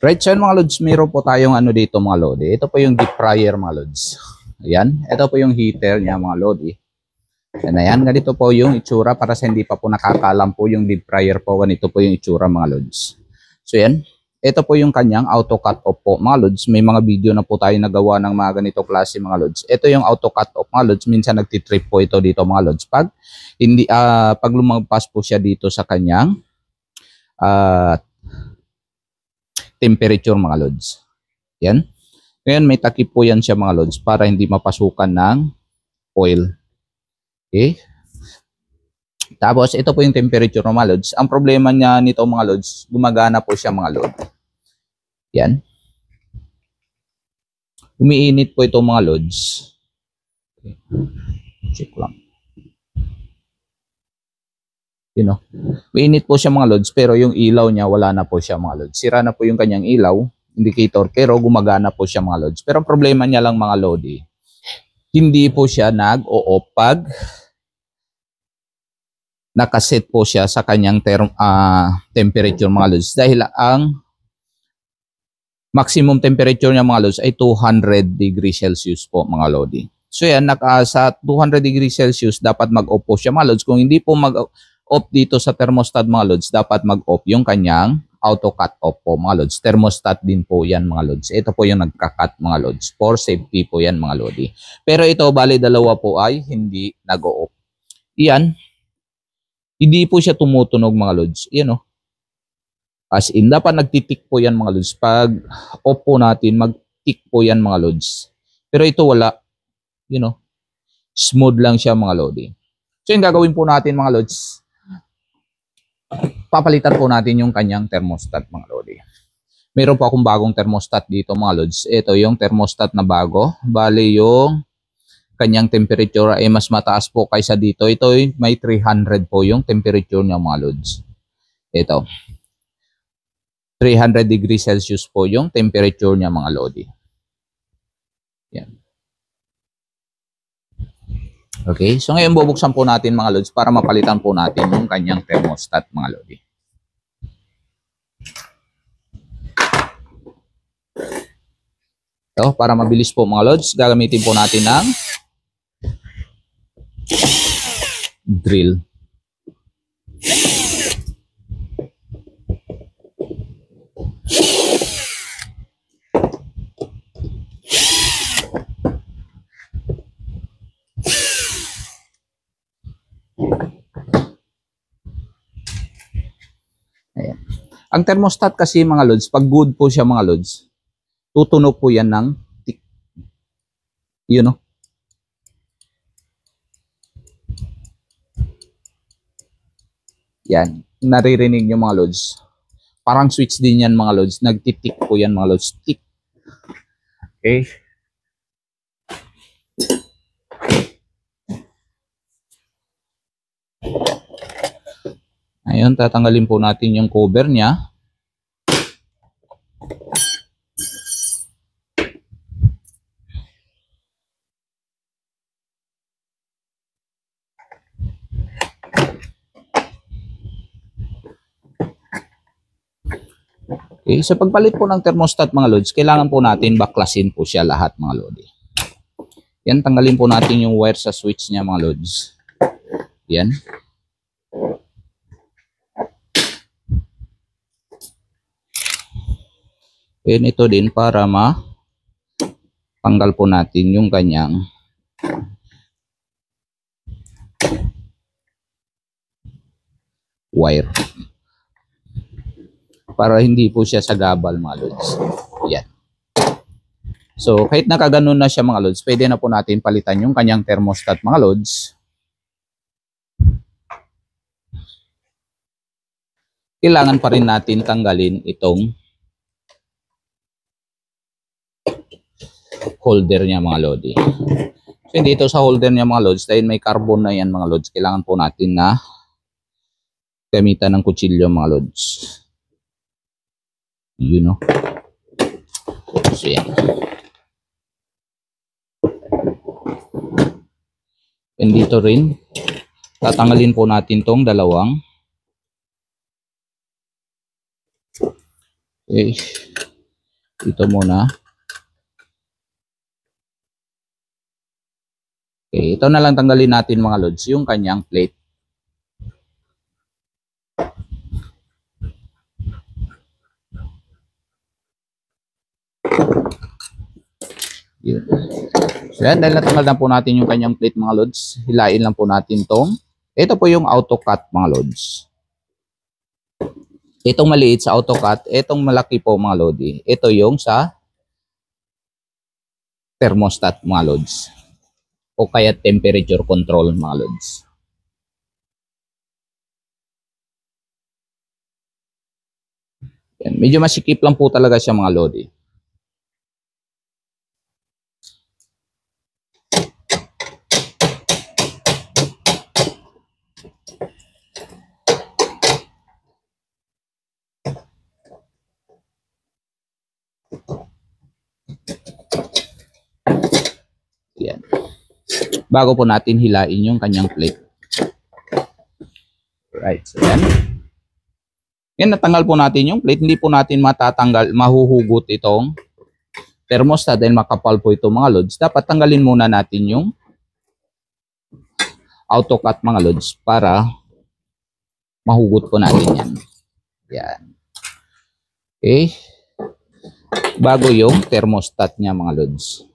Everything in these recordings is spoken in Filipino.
Right, so mga lods, meron po tayong ano dito mga lodi. Ito po yung deep fryer mga lods. Ayan, ito po yung heater niya mga lodi. Ayan, ganito po yung itsura para sa hindi pa po nakakalam po yung deep fryer po. Ganito po yung itsura mga lods. So yan, ito po yung kanyang auto cut off po mga lods. May mga video na po tayo nagawa ng mga ganito klase mga lods. Ito yung auto cut off mga lods. Minsan nagtitrip po ito dito mga lods. Pag lumagpas po siya dito sa kanyang temperature mga lods. Yan. Ngayon may takip po yan siya mga lods para hindi mapasukan ng oil. Okay. Tapos ito po yung temperature mga lods. Ang problema niya nito mga lods, gumagana po siya mga lods. Yan. Umiinit po ito mga lods. Okay. Check lang. You know, mainit po siya mga lods pero yung ilaw niya wala na po siya mga lods. Sira na po yung kanyang ilaw, indicator, pero gumagana po siya mga lods. Pero ang problema niya lang mga lodi, hindi po siya nag-o-off pag nakaset po siya sa kanyang temperature mga lods. Dahil ang maximum temperature niya mga lods ay 200 degrees Celsius po mga lodi. So yan, sa 200 degrees Celsius dapat mag-off po siya mga lods. Kung hindi po mag-off dito sa thermostat mga lods, dapat mag-off yung kanyang auto cut off po mga lods. Thermostat din po yan mga lods. Ito po yung nagka-cut mga lods. For safety po yan mga lodi. Pero ito bali dalawa po ay hindi nag-off. Yan. Hindi po siya tumutunog mga lods. Yan o. As in, dapat nagtitik po yan mga lods. Pag off po natin, mag-tick po yan mga lods. Pero ito wala. You know, smooth lang siya mga lodi. So yung gagawin po natin mga lods, papalitan po natin yung kanyang thermostat mga lodi. Meron po akong bagong thermostat dito mga lods. Ito yung thermostat na bago. Bali yung kanyang temperature ay mas mataas po kaysa dito. Ito ay may 300 po yung temperature niya mga lods. Ito. 300 degrees Celsius po yung temperature niya mga lodi. Yan. Okay, so ngayon bubuksan po natin mga lods para mapalitan po natin yung kanyang thermostat mga lodi. So, para mabilis po mga lods, gagamitin po natin ng drill. Ayan. Ang thermostat kasi mga lods, pag good po siya mga lods, tutunog po yan ng tick. You know? Yan. Naririnig nyo mga lods. Parang switch din yan mga lods. Nagtitik po yan mga lods. Tick. Okay. Ayun, tatanggalin po natin yung cover niya. Okay, sa pagpalit po ng thermostat mga lods, kailangan po natin baklasin po siya lahat mga lodi. Yan, tanggalin po natin yung wire sa switch niya mga lods. Yan. And ito din para tanggal po natin yung kanyang wire. Para hindi po siya sagabal mga lods. Yan. So kahit nakaganon na siya mga lods, pwede na po natin palitan yung kanyang thermostat mga lods. Kailangan pa rin natin tanggalin itong holder niya mga lodi. So dito sa holder niya mga lods, dahil may carbon na yan mga lods, kailangan po natin na gamitan ng kutsilyo mga lods. You know. So yan. And dito rin, tatanggalin po natin tong dalawang. Okay. Ito muna. Okay, ito na lang tanggalin natin mga lods, yung kanyang plate. Yun. So yan, dahil natanggal na po natin yung kanyang plate mga lods, hilain lang po natin tong. Ito po yung auto cut mga lods. Itong maliit sa auto cut, itong malaki po mga lodi. Ito yung sa thermostat mga lods. O kaya temperature control mga lods. Yan. Medyo masikip lang po talaga siya mga lodi. Yan. Bago po natin hilain yung kanyang plate. Right, so yan. Yan, natanggal po natin yung plate. Hindi po natin matatanggal, mahuhugot itong thermostat dahil makapal po ito mga lods. Dapat tanggalin muna natin yung auto cut mga lods para mahugot po natin yan. Yan. Okay. Bago yung thermostat niya mga lods.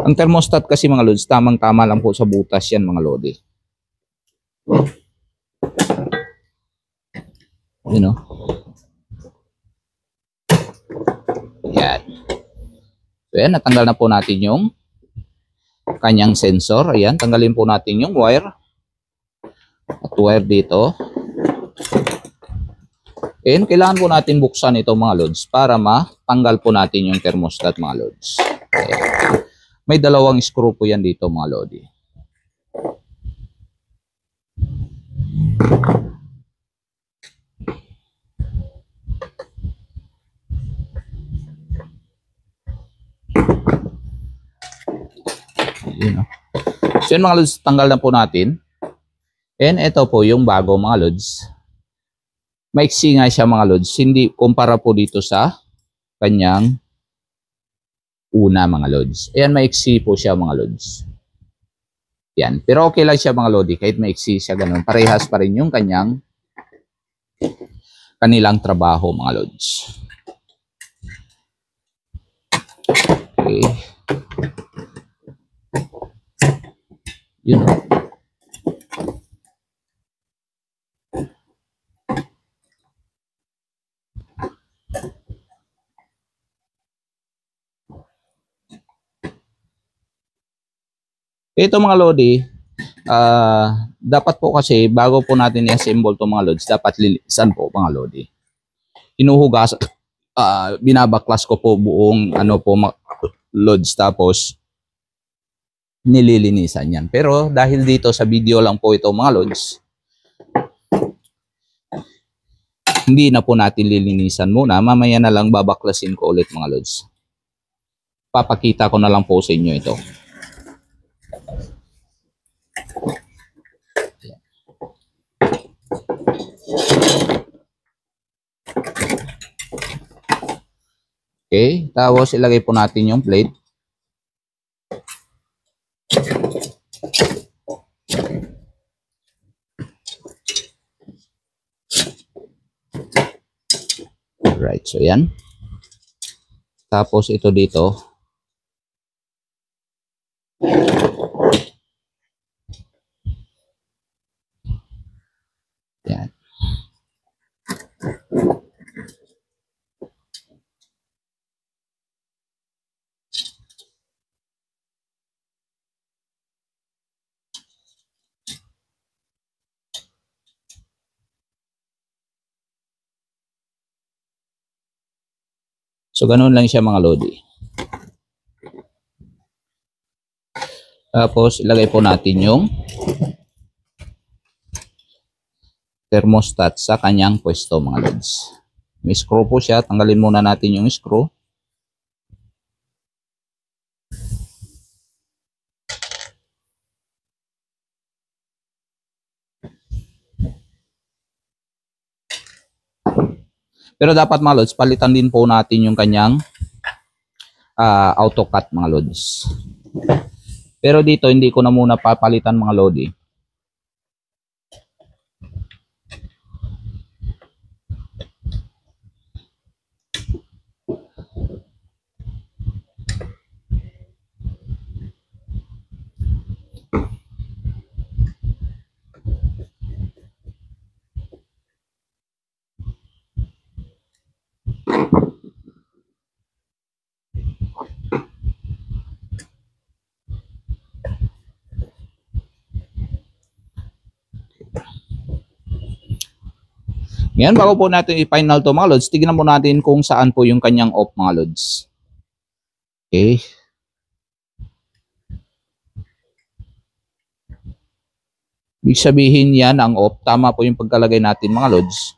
Ang thermostat kasi mga lods, tamang-tama lang po sa butas yan mga lodi. You know? Yan. So yan, natanggal na po natin yung kanyang sensor. Ayan, tanggalin po natin yung wire. At wire dito. And kailangan po natin buksan ito mga lods para matanggal po natin yung thermostat mga lods. Ayan. May dalawang screw po yan dito mga lodi. Yun, no? So yun mga lods, tanggal na po natin. And ito po yung bago mga lods. Maiksi nga siya mga lods. Hindi kumpara po dito sa kanyang una mga lods. Ayan, maiksi po siya mga lods. Yan. Pero okay lang siya mga lodi. Kahit maiksi siya ganun. Parehas pa rin yung kanilang trabaho mga lods. Okay. Yun. Ito mga lodi, dapat po kasi bago po natin i-assemble itong mga lods, dapat lilisan po mga lodi. Hinuhugas, binabaklas ko po buong lods tapos nililinisan yan. Pero dahil dito sa video lang po ito mga lods, hindi na po natin lilinisan muna. Mamaya na lang babaklasin ko ulit mga lods. Papakita ko na lang po sa inyo ito. Okay, tapos ilagay po natin yung plate. Right, so yan. Tapos ito dito. Yan. So, ganun lang siya mga lodi. Tapos, ilagay po natin yung thermostat sa kanyang pwesto mga lods. May screw po siya. Tanggalin muna natin yung screw. Pero dapat mga lods, palitan din po natin yung kanyang auto cut mga lods. Pero dito hindi ko na muna papalitan mga lodi. Ngayon, bago po natin i-final to mga lods, tignan po natin kung saan po yung kanyang off mga lods. Okay. Ibig sabihin yan ang off. Tama po yung pagkalagay natin mga lods.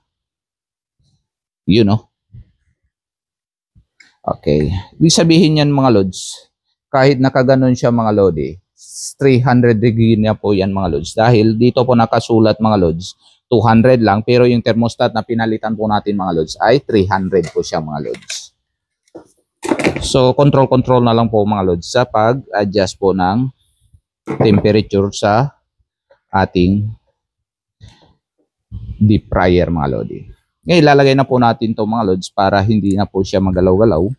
Yun no. Okay. Ibig sabihin yan mga lods. Kahit nakaganon siya mga lodi, 300 degree na po yan mga lods. Dahil dito po nakasulat mga lods, 200 lang. Pero yung thermostat na pinalitan po natin mga lods ay 300 po siya mga lods. So control na lang po mga lods sa pag-adjust po ng temperature sa ating deep fryer mga lodi. Ngayon ilalagay na po natin to mga lods para hindi na po siya magalaw-galaw.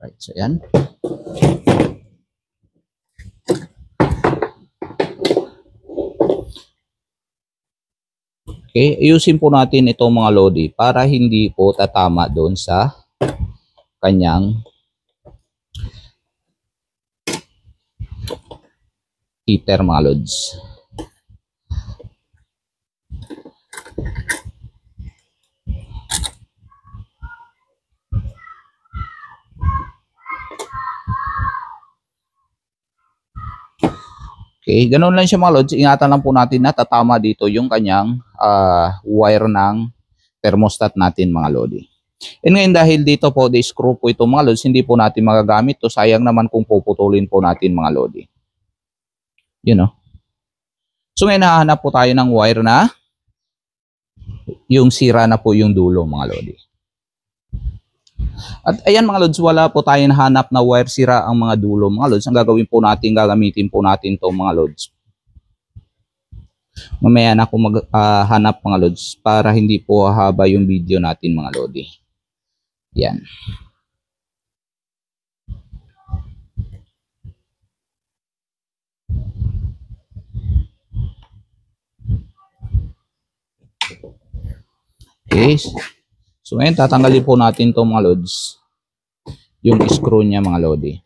Right, so yan. Okay, ayusin po natin itong mga lodi para hindi po tatama doon sa kanyang heater mga lods. Okay, ganoon lang siya mga lods. Ingatan lang po natin na tatama dito yung kanyang wire ng thermostat natin mga lodi. And ngayon dahil dito po, di-screw po ito mga lods, hindi po natin magagamit to. Sayang naman kung puputulin po natin mga lodi. You know. So ngayon hahanap po tayo ng wire na yung sira na po yung dulo mga lodi. At ayan mga lods, wala po tayong hanap na wire sira ang mga dulo mga lods. Ang gagawin po natin, gagamitin po natin to mga lods. Mamaya na ako maghanap mga lods para hindi po haba yung video natin mga lodi. Yan. Okay. So ngayon tatanggalin po natin to mga lods. Yung screw niya mga lodi.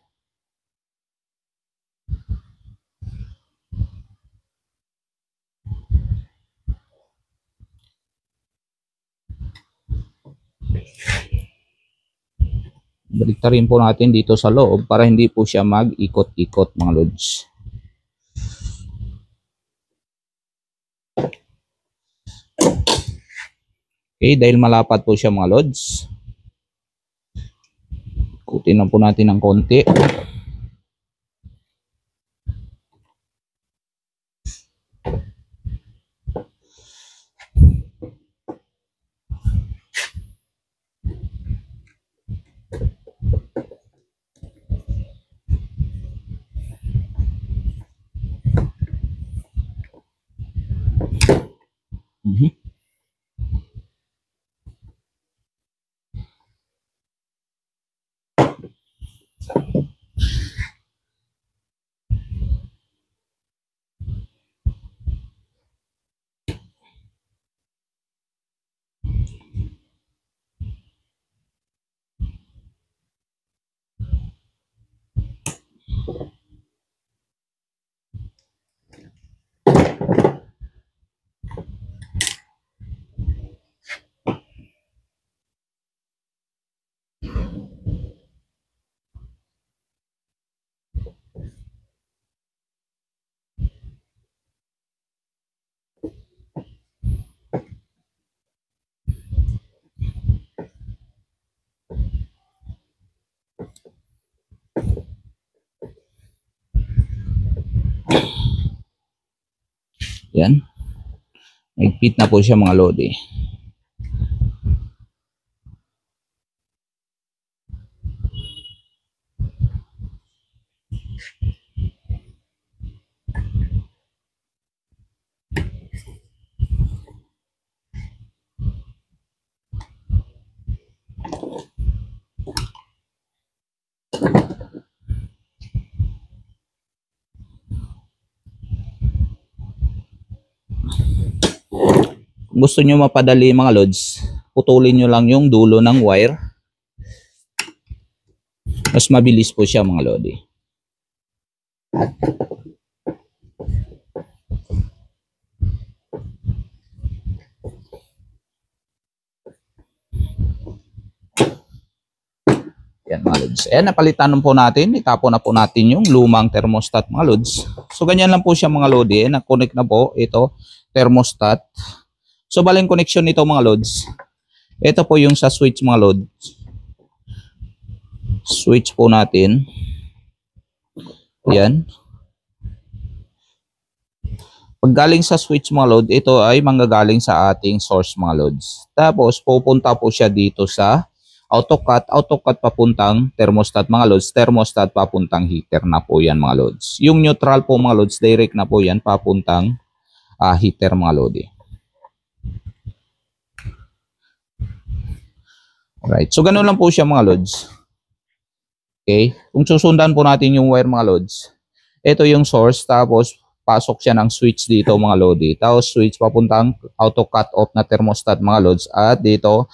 Baliktarin po natin dito sa loob para hindi po siya mag-ikot-ikot mga lods. Okay, dahil malapad po siya mga lods. Ikutin lang po natin ng konti. Yan. Nagpit na po siya mga lodi. Kung gusto nyo mapadali mga lods, putulin nyo lang yung dulo ng wire. Mas mabilis po siya mga lodi. Yan mga lods. Ayan, napalitan po natin. Itapon na po natin yung lumang thermostat mga lods. So ganyan lang po siya mga lodi. Na-connect na po ito, thermostat. So baling connection nito mga lods. Ito po yung sa switch mga lods. Switch po natin. Yan. Pag galing sa switch mga load, ito ay manggagaling sa ating source mga lods. Tapos pupunta po siya dito sa autocut. Autocut papuntang thermostat mga lods. Thermostat papuntang heater na po yan mga lods. Yung neutral po mga lods, direct na po yan papuntang heater mga lodi. Alright, so ganun lang po siya mga lods. Okay, kung susundan po natin yung wire mga lods, ito yung source, tapos pasok siya ng switch dito mga lodi. Tapos switch papuntang auto cut off na thermostat mga lods, at dito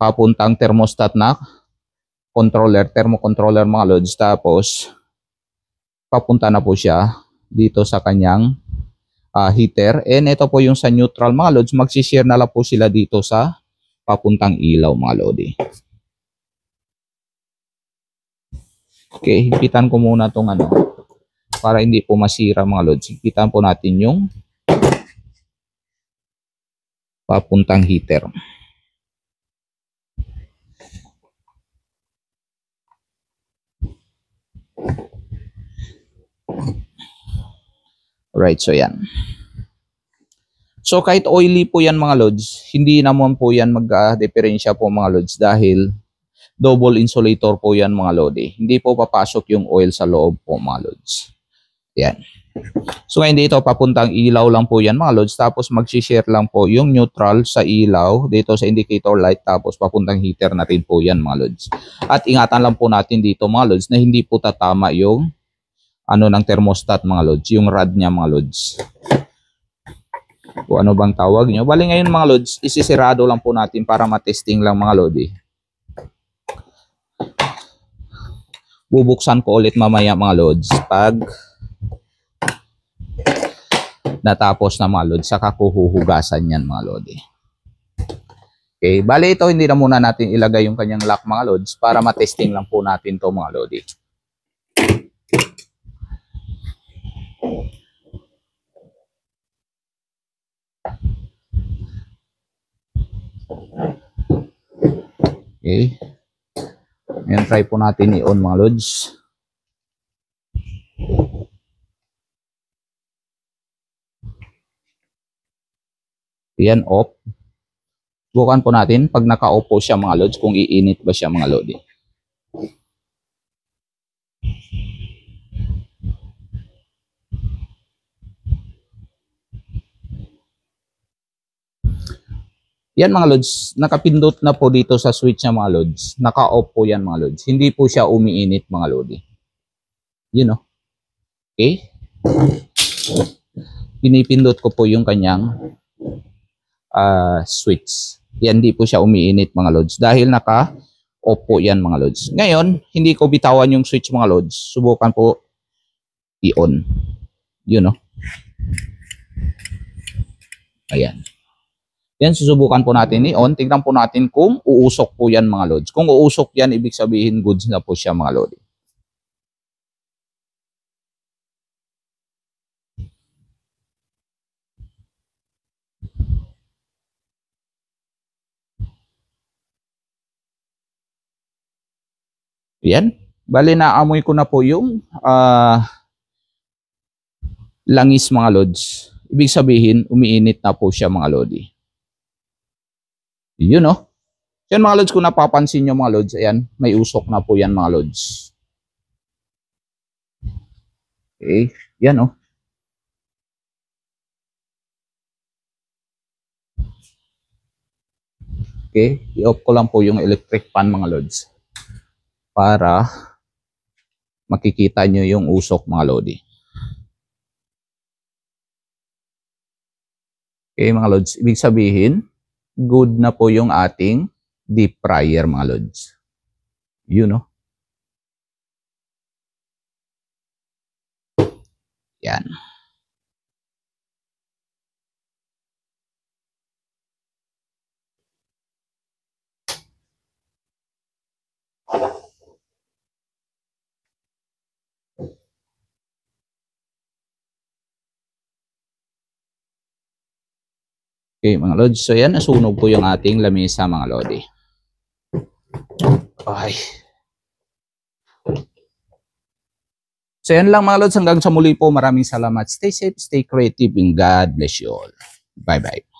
papuntang thermostat na controller, thermocontroller mga lods. Tapos papunta na po siya dito sa kanyang heater. And ito po yung sa neutral mga lods, magsishare na lang po sila dito sa papuntang ilaw mga lodi. Okay, higpitan ko muna tong para hindi po masira mga lods. Higpitan po natin yung papuntang heater. Right, so yan. So kahit oily po yan mga lods, hindi naman po yan mag-diferensya po mga lods dahil double insulator po yan mga lodi. Hindi po papasok yung oil sa loob po mga lods. Yan. So ngayon dito papuntang ilaw lang po yan mga lods. Tapos mag-share lang po yung neutral sa ilaw dito sa indicator light. Tapos papuntang heater na rin po yan mga lods. At ingatan lang po natin dito mga lods na hindi po tatama yung ng thermostat mga lods. Yung rod niya mga lods. Kung ano bang tawag nyo. Bali ngayon mga lods, isisirado lang po natin para matesting lang mga lodi. Bubuksan ko ulit mamaya mga lods pag natapos na mga lods, saka ko huhugasan yan mga lodi. Okay, bali ito hindi na muna natin ilagay yung kanyang lock mga lods para matesting lang po natin to mga lodi. Okay. Ngayon try po natin i-on mga lods. Yan, off. Bukan po natin pag naka-off po siya mga lods kung iinit ba siya mga lodi. Yan mga lods, nakapindot na po dito sa switch niya mga lods. Naka-off po yan mga lods. Hindi po siya umiinit mga lodi. Yun o. Okay. Pinipindot ko po yung kanyang switch. Yan, hindi po siya umiinit mga lods. Dahil naka-off po yan mga lods. Ngayon, hindi ko bitawan yung switch mga lods. Subukan po i-on. Yun o. Ayan. Yan, susubukan po natin i-on. Tignan po natin kung uusok po yan mga lods. Kung uusok yan, ibig sabihin goods na po siya mga lodi. Yan. Bali, naamoy ko na po yung langis mga lods. ibig sabihin, umiinit na po siya mga lodi. Yun no. Yan mga lods, kung napapansin nyo mga lods, ayan, may usok na po yan mga lods. Okay, yan no. Okay, i-off ko lang po yung electric fan mga lods para makikita nyo yung usok mga lodi. Okay mga lods, ibig sabihin, good na po yung ating deep fryer mga lods. Yun no. Yan. Okay mga lods, so yan, nasunog po yung ating lamesa mga lodi. Okay. So yan lang mga lods, hanggang sa muli po, maraming salamat. Stay safe, stay creative, and God bless you all. Bye bye.